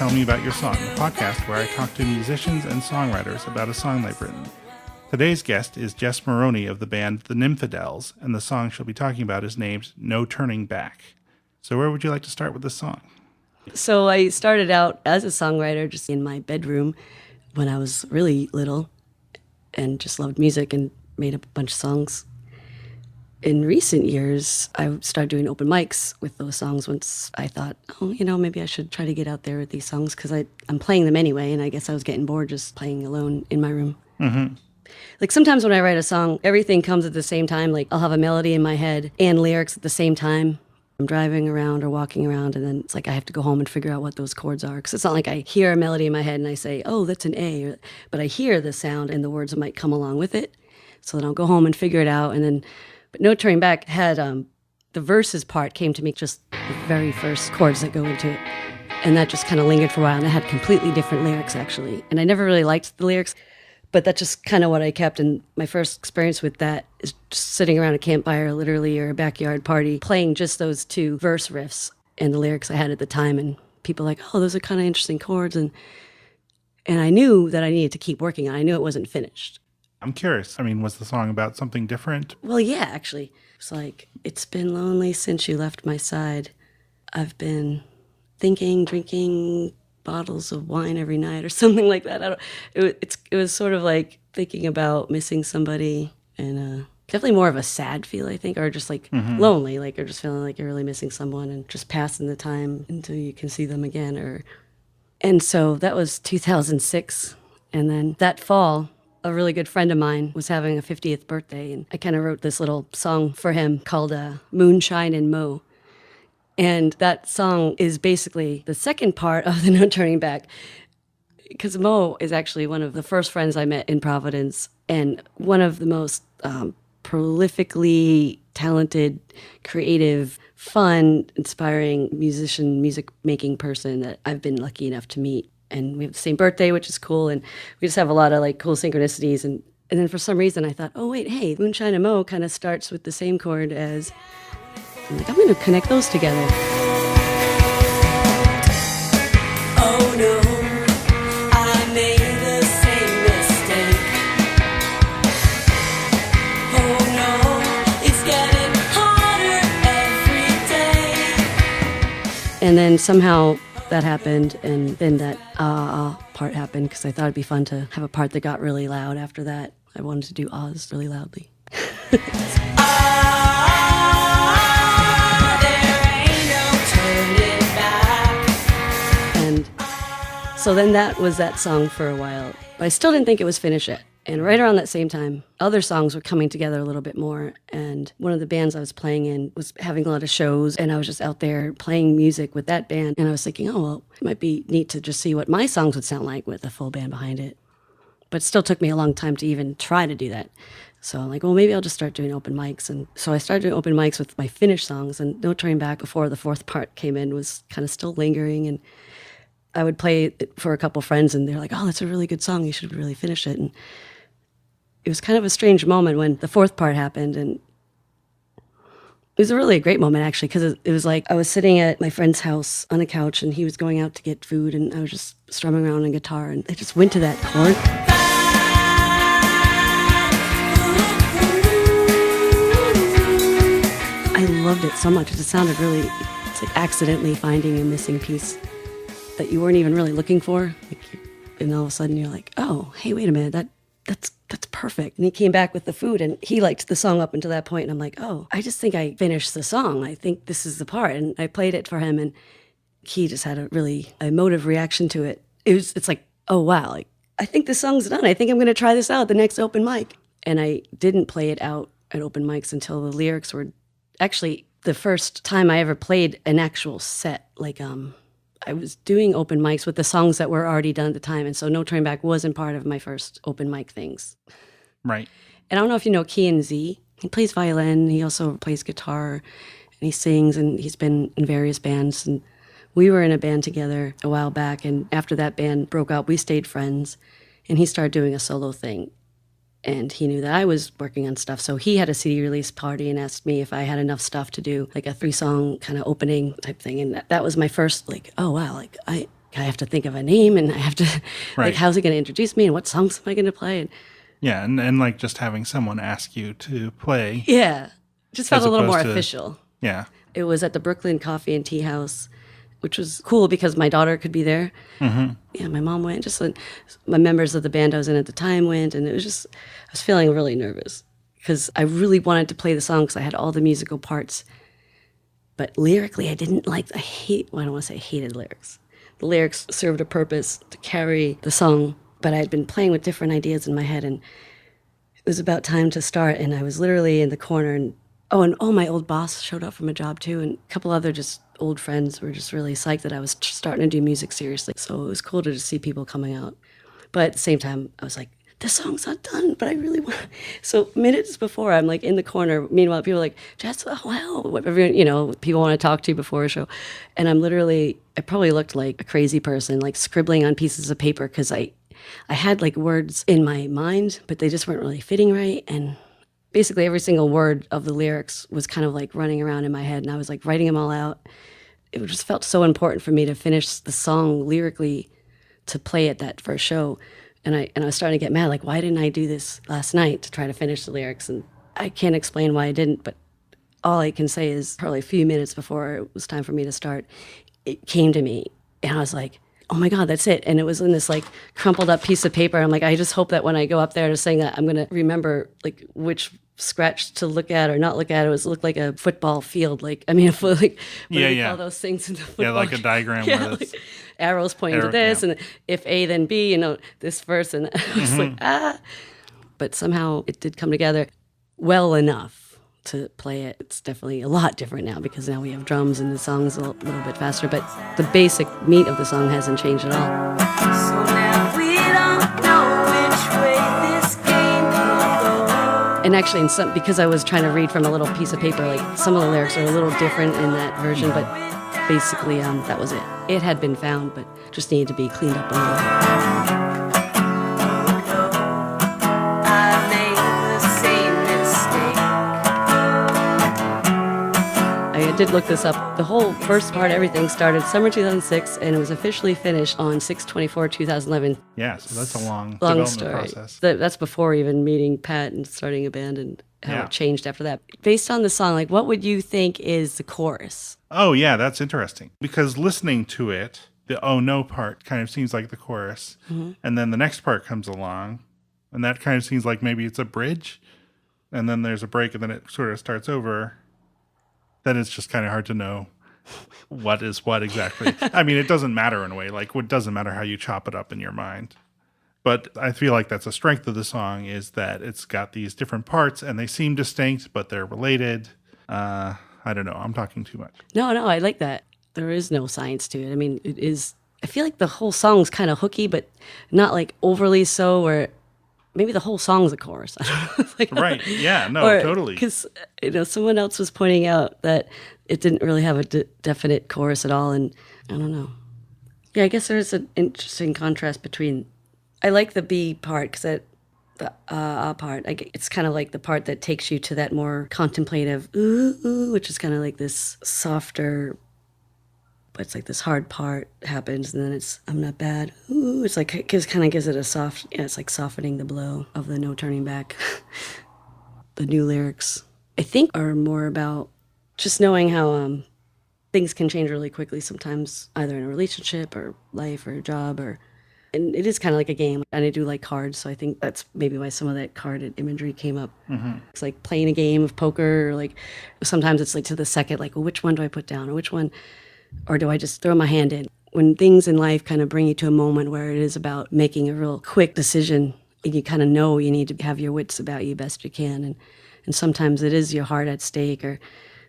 Tell Me About Your Song, a podcast where I talk to musicians and songwriters about a song they've written. Today's guest is Jess Moroney of the band The Nymphidels, and the song she'll be talking about is named No Turning Back. So where would you like to start with this song? So I started out as a songwriter just in my bedroom when I was really little and just loved music and made up a bunch of songs. In recent years, I started doing open mics with those songs once I thought, maybe I should try to get out there with these songs because I'm playing them anyway, and I guess I was getting bored just playing alone in my room. Mm-hmm. Like sometimes when I write a song, everything comes at the same time. Like I'll have a melody in my head and lyrics at the same time. I'm driving around or walking around, and then it's like I have to go home and figure out what those chords are. Because it's not like I hear a melody in my head and I say, oh, that's an A. But I hear the sound and the words that might come along with it. So then I'll go home and figure it out. But No Turning Back had the verses part came to me just the very first chords that go into it. And that just kind of lingered for a while. And it had completely different lyrics, actually. And I never really liked the lyrics. But that's just kind of what I kept. And my first experience with that is just sitting around a campfire, literally, or a backyard party, playing just those two verse riffs and the lyrics I had at the time. And people like, oh, those are kind of interesting chords. And I knew that I needed to keep working on it. I knew it wasn't finished. I'm curious. Was the song about something different? Well, yeah, actually. It's like, it's been lonely since you left my side. I've been thinking, drinking bottles of wine every night or something like that. It was sort of like thinking about missing somebody, and definitely more of a sad feel, I think, or just like lonely, like or just feeling like you're really missing someone and just passing the time until you can see them again. And so that was 2006, and then that fall, a really good friend of mine was having a 50th birthday, and I kind of wrote this little song for him called Moonshine and Mo. And that song is basically the second part of the No Turning Back, because Mo is actually one of the first friends I met in Providence and one of the most prolifically talented, creative, fun, inspiring music-making person that I've been lucky enough to meet. And we have the same birthday, which is cool, and we just have a lot of like cool synchronicities. And then for some reason I thought, oh wait, hey, Moonshine and Mo kind of starts with the same chord as... I'm like, I'm going to connect those together. Oh no, I made the same mistake. Oh no, it's getting harder every day. And then somehow that happened, and then that part happened because I thought it'd be fun to have a part that got really loud after that. I wanted to do ahs really loudly. So then that was that song for a while. But I still didn't think it was finished yet. And right around that same time, other songs were coming together a little bit more. And one of the bands I was playing in was having a lot of shows. And I was just out there playing music with that band. And I was thinking, oh, well, it might be neat to just see what my songs would sound like with a full band behind it. But it still took me a long time to even try to do that. So I'm like, well, maybe I'll just start doing open mics. And so I started doing open mics with my finished songs. And No Turning Back before the fourth part came in was kind of still lingering. And I would play it for a couple friends, and they're like, oh, that's a really good song. You should really finish it. And it was kind of a strange moment when the fourth part happened. And it was really a great moment, actually, because it was like I was sitting at my friend's house on a couch, and he was going out to get food, and I was just strumming around on guitar, and I just went to that chord. I loved it so much. It just sounded really, it's like accidentally finding a missing piece that you weren't even really looking for, and all of a sudden you're like, oh, hey, wait a minute, that's perfect. And he came back with the food, and he liked the song up until that point, and I'm like, oh, I just think I finished the song. I think this is the part, and I played it for him, and he just had a really emotive reaction to it. It's like, oh wow, like I think the song's done. I think I'm going to try this out at the next open mic. And I didn't play it out at open mics until the lyrics were actually the first time I ever played an actual set, like I was doing open mics with the songs that were already done at the time. And so No Turning Back wasn't part of my first open mic things. Right. And I don't know if you know Key and Z. He plays violin. He also plays guitar. And he sings. And he's been in various bands. And we were in a band together a while back. And after that band broke up, we stayed friends. And he started doing a solo thing. And he knew that I was working on stuff. So he had a CD release party and asked me if I had enough stuff to do like a 3-song kind of opening type thing. And that was my first like, oh, wow, like I I have to think of a name, and I have to, Right. like, how's he going to introduce me, and what songs am I going to play? And Yeah, and like just having someone ask you to play. yeah, just felt As a little more opposed to- official. Yeah. It was at the Brooklyn Coffee and Tea House, which was cool because my daughter could be there. Yeah, my mom went. Just my members of the band I was in at the time went, and it was just I was feeling really nervous because I really wanted to play the song because I had all the musical parts, but lyrically I didn't like. Well, I don't want to say I hated lyrics. The lyrics served a purpose to carry the song, but I had been playing with different ideas in my head, and it was about time to start. And I was literally in the corner, and my old boss showed up from a job too, and a couple other just old friends were just really psyched that I was starting to do music seriously. So it was cool to just see people coming out. But at the same time, I was like, this song's not done, but I really want. So minutes before, I'm like in the corner. Meanwhile, people are like, Jess, oh, wow, whatever, people want to talk to you before a show. And I probably looked like a crazy person, like scribbling on pieces of paper because I had like words in my mind, but they just weren't really fitting right. And basically every single word of the lyrics was kind of like running around in my head, and I was like writing them all out. It just felt so important for me to finish the song lyrically to play at that first show. And I was starting to get mad, like, why didn't I do this last night to try to finish the lyrics? And I can't explain why I didn't, but all I can say is probably a few minutes before it was time for me to start, it came to me, and I was like, oh my God, that's it. And it was in this like crumpled up piece of paper. I'm like, I just hope that when I go up there to sing that, I'm going to remember like which scratch to look at or not look at. It looked like a football field. Like, I mean, what do you call those things in the football? Yeah, like a diagram. Yeah, where it's like arrows pointing to this, and if A, then B, this verse. And I was like, But somehow it did come together well enough to play it. It's definitely a lot different now because now we have drums and the song's a little bit faster, but the basic meat of the song hasn't changed at all. So now we don't know which way this game will go. And actually, because I was trying to read from a little piece of paper, like some of the lyrics are a little different in that version, but basically that was it. It had been found, but just needed to be cleaned up a little bit. I made the same mistake. I did look this up. The whole first part, everything started summer 2006, and it was officially finished on 6/24/2011. Yeah, so that's a long Long development story. process. That's before even meeting Pat and starting a band and how Yeah. it changed after that. Based on the song, like, what would you think is the chorus? Oh, yeah, that's interesting. Because listening to it, the oh no part kind of seems like the chorus. And then the next part comes along, and that kind of seems like maybe it's a bridge. And then there's a break, and then it sort of starts over. Then it's just kind of hard to know what is what exactly. I mean, it doesn't matter in a way. Like, it doesn't matter how you chop it up in your mind. But I feel like that's a strength of the song is that it's got these different parts, and they seem distinct, but they're related. I don't know. I'm talking too much. No, I like that. There is no science to it. I mean, it is. I feel like the whole song's kind of hooky, but not like overly so. Or maybe the whole song's a chorus. I don't know. Like, Right. Yeah. No, totally. Because someone else was pointing out that it didn't really have a definite chorus at all, and I don't know. Yeah, I guess there's an interesting contrast between. I like the B part because the part. It's kind of like the part that takes you to that more contemplative ooh, which is kind of like this softer. But it's like this hard part happens, and then it's I'm not bad. Ooh, it's like it kind of gives it a soft. Yeah, it's like softening the blow of the no turning back. The new lyrics, I think, are more about just knowing how things can change really quickly. Sometimes, either in a relationship or life or a job, and it is kind of like a game. And I do like cards, so I think that's maybe why some of that card imagery came up. It's like playing a game of poker, or like sometimes it's like to the second, like, well, which one do I put down, or which one. Or do I just throw my hand in? When things in life kind of bring you to a moment where it is about making a real quick decision, and you kind of know you need to have your wits about you best you can. And sometimes it is your heart at stake, or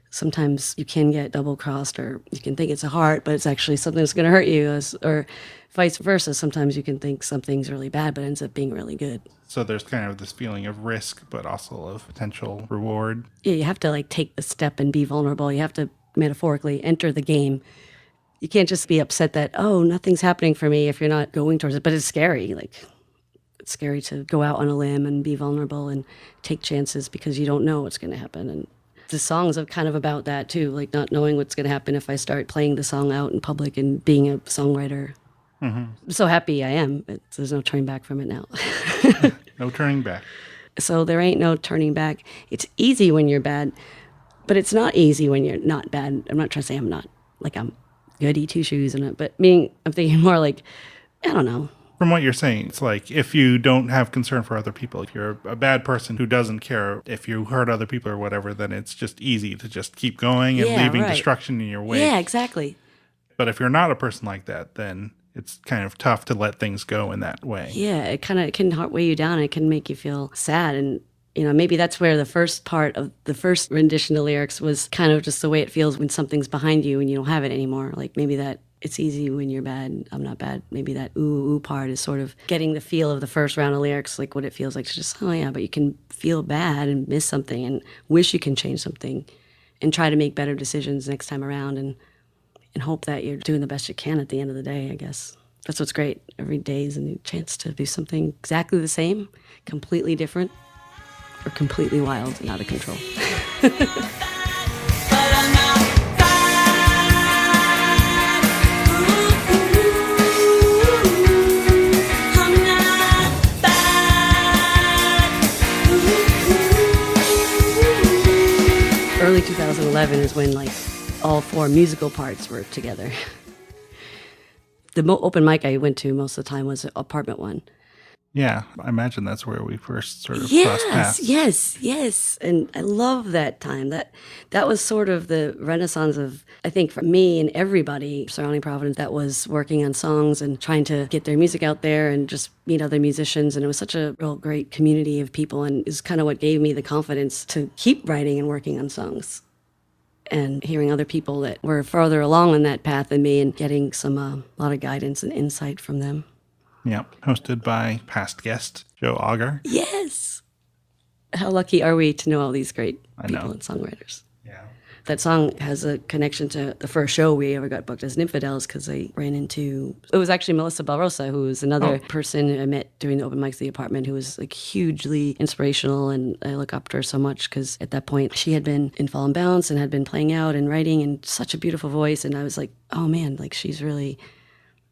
sometimes you can get double-crossed, or you can think it's a heart, but it's actually something that's going to hurt you, or vice versa. Sometimes you can think something's really bad, but ends up being really good. So there's kind of this feeling of risk, but also of potential reward. Yeah, you have to like take the step and be vulnerable. You have to metaphorically enter the game. You can't just be upset that, oh, nothing's happening for me if you're not going towards it. But it's scary. Like, it's scary to go out on a limb and be vulnerable and take chances because you don't know what's going to happen. And the songs are kind of about that too, like not knowing what's going to happen if I start playing the song out in public and being a songwriter. I'm so happy I am. There's no turning back from it now. No turning back. So there ain't no turning back. It's easy when you're bad, but it's not easy when you're not bad. I'm not trying to say I'm not, like I'm goody two shoes, but meaning I'm thinking more like, I don't know. From what you're saying, it's like if you don't have concern for other people, if you're a bad person who doesn't care if you hurt other people or whatever, then it's just easy to just keep going and Yeah, leaving right. destruction in your wake. Yeah, exactly. But if you're not a person like that, then it's kind of tough to let things go in that way. Yeah, it can weigh you down. It can make you feel sad. And, maybe that's where the first part of the first rendition of lyrics was kind of just the way it feels when something's behind you and you don't have it anymore. Like maybe that it's easy when you're bad, I'm not bad. Maybe that ooh part is sort of getting the feel of the first round of lyrics, like what it feels like to just, oh yeah, but you can feel bad and miss something and wish you can change something and try to make better decisions next time around and hope that you're doing the best you can at the end of the day, I guess. That's what's great. Every day is a new chance to do something exactly the same, completely different, or completely wild and out of control. But I'm not bad. Ooh, I'm not bad. Ooh. Early 2011 is when like all four musical parts were together. The open mic I went to most of the time was Apartment 1. Yeah, I imagine that's where we first sort of crossed paths. Yes. And I love that time. That was sort of the renaissance of, I think, for me and everybody surrounding Providence that was working on songs and trying to get their music out there and just meet other musicians. And it was such a real great community of people and is kind of what gave me the confidence to keep writing and working on songs. And hearing other people that were farther along on that path than me and getting a lot of guidance and insight from them. Yep. Hosted by past guest Joe Auger. Yes. How lucky are we to know all these great I people know. and songwriters? Yeah. That song has a connection to the first show we ever got booked as Nymphidels because I ran into, it was actually Melissa Balrosa, who was another person I met during the open mics at the apartment who was like hugely inspirational, and I look up to her so much because at that point she had been in Fall and Bounce and had been playing out and writing and such a beautiful voice, and I was like, oh man, like she's really,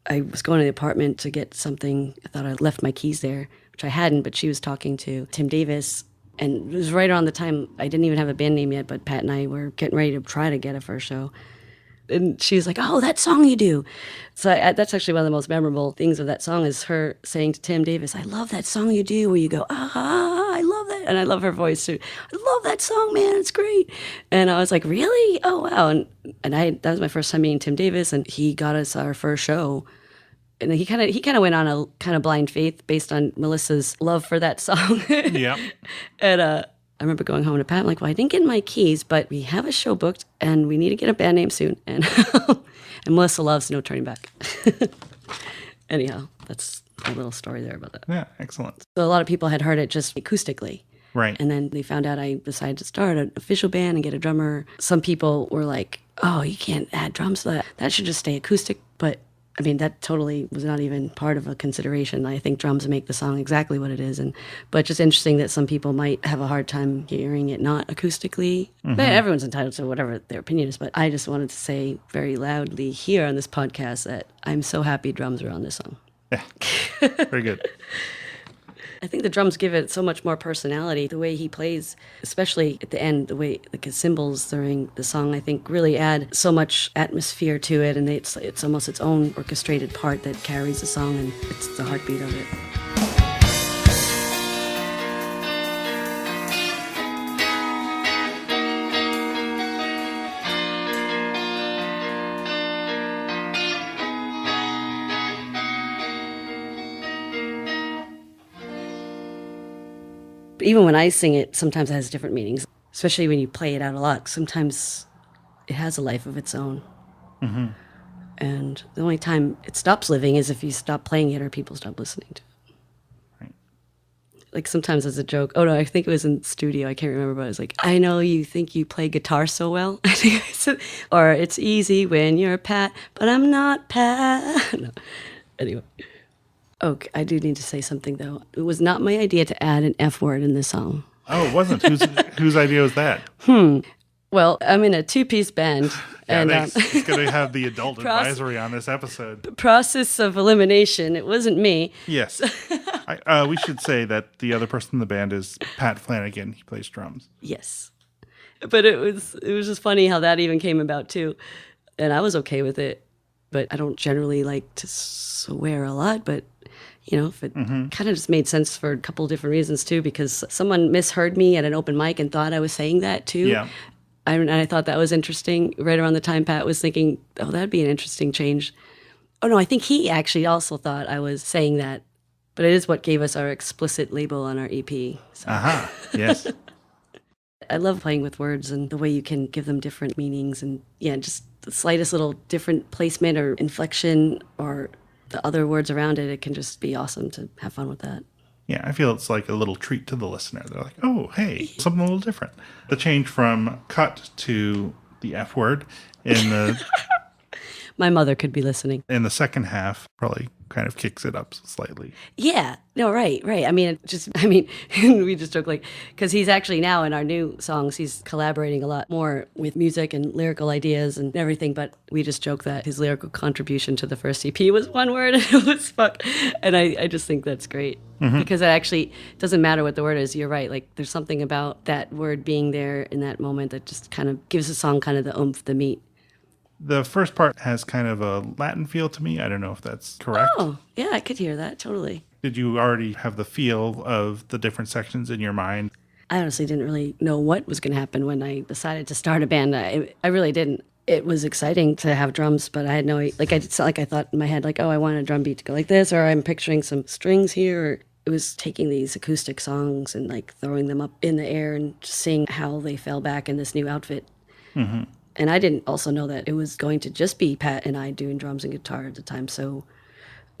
I was going to the apartment to get something, I thought I left my keys there, which I hadn't, but she was talking to Tim Davis. And it was right around the time, I didn't even have a band name yet, but Pat and I were getting ready to try to get a first show. And she was like, oh, that song you do. So that's actually one of the most memorable things of that song is her saying to Tim Davis, I love that song you do where you go, I love that. And I love her voice too. I love that song, man, it's great. And I was like, really? Oh, wow. And that was my first time meeting Tim Davis, and he got us our first show. And he kind of went on a kind of blind faith based on Melissa's love for that song. Yep. And I remember going home to Pat, I'm like, well, I didn't get my keys, but we have a show booked and we need to get a band name soon. And and Melissa loves No Turning Back. Anyhow, that's a little story there about that. Yeah, excellent. So a lot of people had heard it just acoustically. Right. And then they found out I decided to start an official band and get a drummer. Some people were like, oh, you can't add drums to that. That should just stay acoustic. But I mean, that totally was not even part of a consideration. I think drums make the song exactly what it is. But just interesting that some people might have a hard time hearing it not acoustically. But everyone's entitled to whatever their opinion is. But I just wanted to say very loudly here on this podcast that I'm so happy drums are on this song. Yeah. Very good. I think the drums give it so much more personality. The way he plays, especially at the end, the way like his cymbals during the song, I think really add so much atmosphere to it, and it's almost its own orchestrated part that carries the song, and it's the heartbeat of it. Even when I sing it, sometimes it has different meanings, especially when you play it out a lot. Sometimes it has a life of its own. Mm-hmm. And the only time it stops living is if you stop playing it or people stop listening to it. Right. Like sometimes as a joke, oh no, I think it was in studio, I can't remember, but I was like, I know you think you play guitar so well. I think I said, or it's easy when you're Pat, but I'm not Pat. No. Anyway. Okay, I do need to say something, though. It was not my idea to add an F word in this song. Oh, it wasn't? Whose idea was that? Well, Well, I'm in a two-piece band. Yeah, and it's going to have the adult advisory on this episode. process of elimination. It wasn't me. Yes. We should say that the other person in the band is Pat Flanagan. He plays drums. Yes. But it was just funny how that even came about too. And I was okay with it. But I don't generally like to swear a lot, but if it kind of just made sense for a couple different reasons too, because someone misheard me at an open mic and thought I was saying that too. Yeah. And I thought that was interesting. Right around the time Pat was thinking, oh, that'd be an interesting change. Oh, no, I think he actually also thought I was saying that. But it is what gave us our explicit label on our EP. So. Yes. I love playing with words and the way you can give them different meanings. And just the slightest little different placement or inflection or the other words around it. It can just be awesome to have fun with that. Yeah, I feel it's like a little treat to the listener. They're like, oh, hey, something a little different. The change from cut to the F word in the My mother could be listening. in the second half probably kind of kicks it up slightly. Yeah, no, right. I mean, we just joke because he's actually now in our new songs, he's collaborating a lot more with music and lyrical ideas and everything. But we just joke that his lyrical contribution to the first EP was one word, and it was fuck. And I just think that's great because it actually doesn't matter what the word is. You're right. Like there's something about that word being there in that moment that just kind of gives the song kind of the oomph, the meat. The first part has kind of a Latin feel to me. I don't know if that's correct. Oh, yeah, I could hear that. Totally. Did you already have the feel of the different sections in your mind? I honestly didn't really know what was going to happen when I decided to start a band. I really didn't. It was exciting to have drums, but I had no, it's not like I thought in my head, oh, I want a drum beat to go like this, or I'm picturing some strings here. Or it was taking these acoustic songs and throwing them up in the air and just seeing how they fell back in this new outfit. Mm-hmm. And I didn't also know that it was going to just be Pat and I doing drums and guitar at the time. So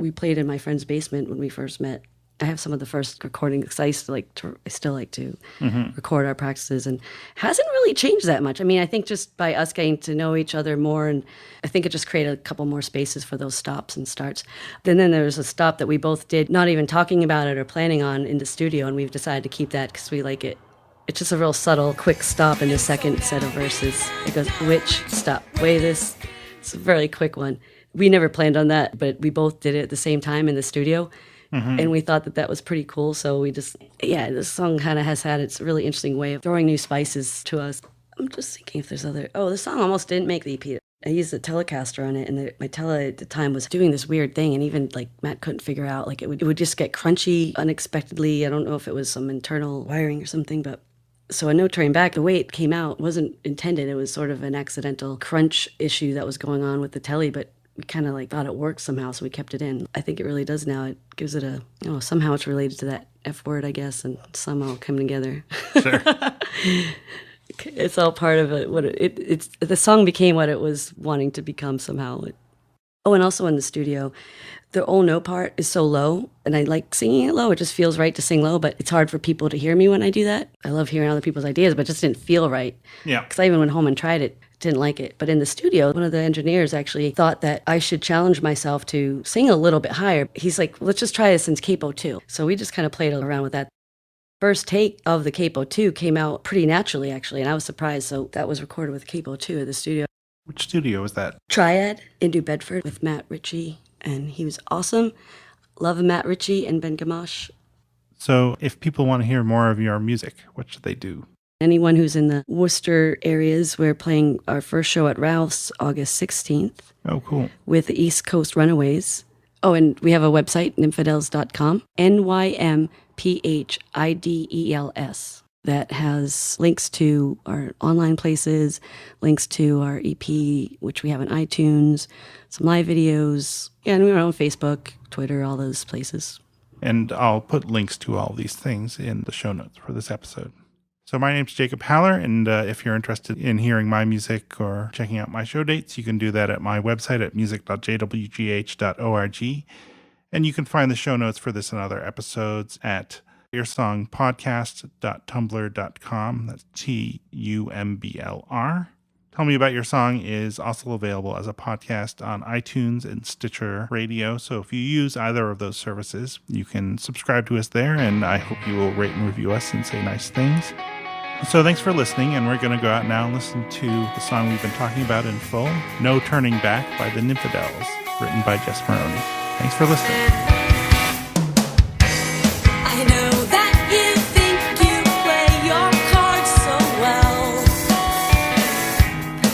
we played in my friend's basement when we first met. I have some of the first recordings because I still like to record our practices, and hasn't really changed that much. I mean, I think just by us getting to know each other more, and I think it just created a couple more spaces for those stops and starts. And then there was a stop that we both did, not even talking about it or planning on in the studio, and we've decided to keep that because we like it. It's just a real subtle, quick stop in the second set of verses. It goes, which, stop, way this. It's a very quick one. We never planned on that, but we both did it at the same time in the studio. And we thought that was pretty cool. So we just, this song kind of has had its really interesting way of throwing new spices to us. I'm just thinking if there's the song almost didn't make the EP. I used a Telecaster on it, and my tele at the time was doing this weird thing, and even Matt couldn't figure out, it would just get crunchy unexpectedly. I don't know if it was some internal wiring or something, but so a No Turning Back, the way it came out wasn't intended. It was sort of an accidental crunch issue that was going on with the telly, but we kind of thought it worked somehow, so we kept it in. I think it really does now. It gives it somehow it's related to that F word, I guess, and somehow come together. Sure. It's all part of it. It's the song became what it was wanting to become somehow. And also in the studio, the "oh no" part is so low, and I like singing it low. It just feels right to sing low, but it's hard for people to hear me when I do that. I love hearing other people's ideas, but it just didn't feel right. Yeah. Because I even went home and tried it, didn't like it. But in the studio, one of the engineers actually thought that I should challenge myself to sing a little bit higher. He's like, let's just try this in capo 2. So we just kind of played around with that. First take of the capo 2 came out pretty naturally, actually, and I was surprised. So that was recorded with capo 2 at the studio. Which studio was that? Triad in New Bedford with Matt Ritchie, and he was awesome. Love Matt Ritchie and Ben Gamache. So if people want to hear more of your music, what should they do? Anyone who's in the Worcester areas, we're playing our first show at Ralph's August 16th. Oh, cool. With the East Coast Runaways. Oh, and we have a website, nymphidels.com, Nymphidels, that has links to our online places, links to our EP, which we have on iTunes, some live videos, and we're on Facebook, Twitter, all those places. And I'll put links to all these things in the show notes for this episode. So my name's Jacob Haller, and if you're interested in hearing my music or checking out my show dates, you can do that at my website at music.jwgh.org. And you can find the show notes for this and other episodes at yoursongpodcast.tumblr.com. That's TUMBLR. Tell Me About Your Song is also available as a podcast on iTunes and Stitcher Radio. So if you use either of those services, you can subscribe to us there, and I hope you will rate and review us and say nice things. So thanks for listening, and we're going to go out now and listen to the song we've been talking about in full, No Turning Back by the Nymphidels, written by Jess Moroney. Thanks for listening. I know that you think you play your cards so well,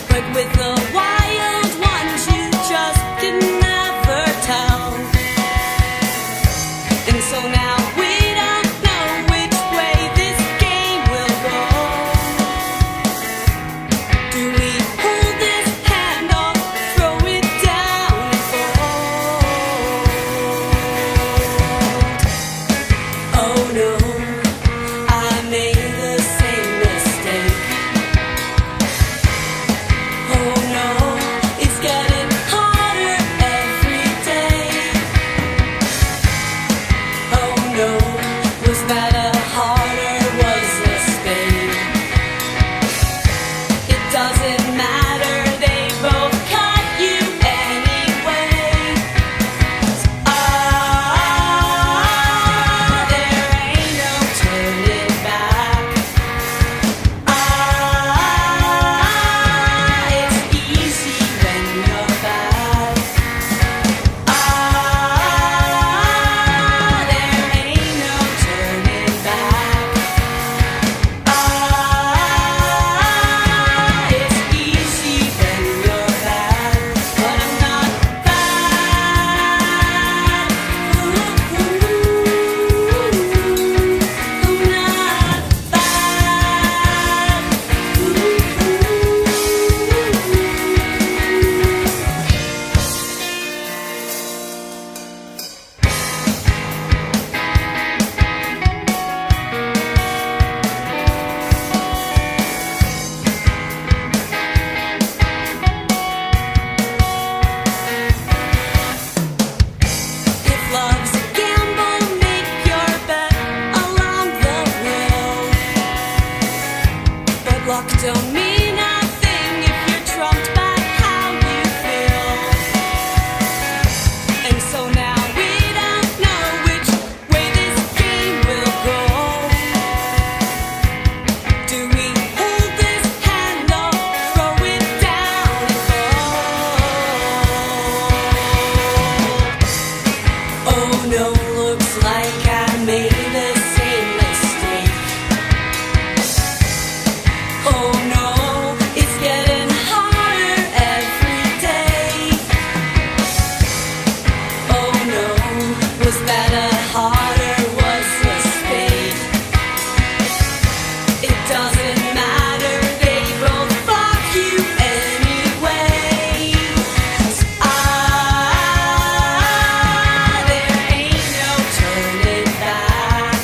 but with the wild ones you just can never tell. And so now we don't know which way this game will go. Do we hold this hand or throw it down and fold? Oh no, I made the same mistake. Oh no, it's getting harder every day. Oh no, was that a heart or was a spade? It doesn't matter, they both cut you anyway. There ain't no turning back. It's easy when you're bad. There ain't no turning back. It's easy when you're bad, but I'm not bad. I'm not If love's a gamble, make your bet along the will. But luck don't mean nothing if you're trumped by how you feel. And so now we don't know which way this game will go. Do we hold this hand or throw it down and fold? Oh no, looks like I made the same mistake. Oh no, it's getting harder every day. Oh no, was that a heart or was a spade? It doesn't matter, they both fuck you anyway. There ain't no turning back.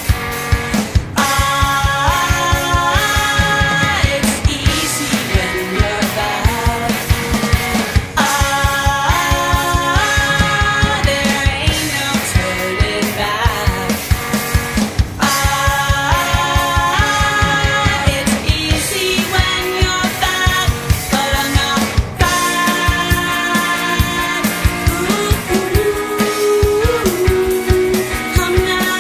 It's easy when you're bad. There ain't no turning back. It's easy when you're bad, but I'm not bad. I'm not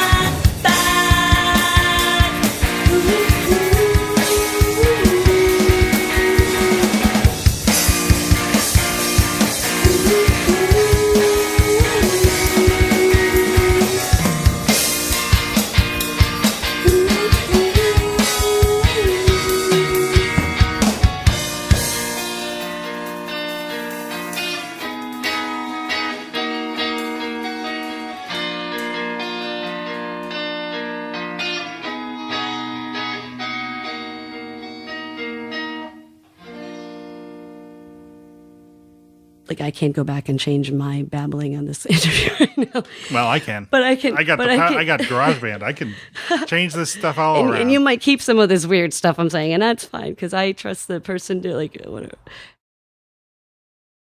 Like, I can't go back and change my babbling on this interview right now. Well, I can. But I can. I got but I got GarageBand. I can change this stuff all around. and you might keep some of this weird stuff I'm saying, and that's fine because I trust the person to, like, whatever.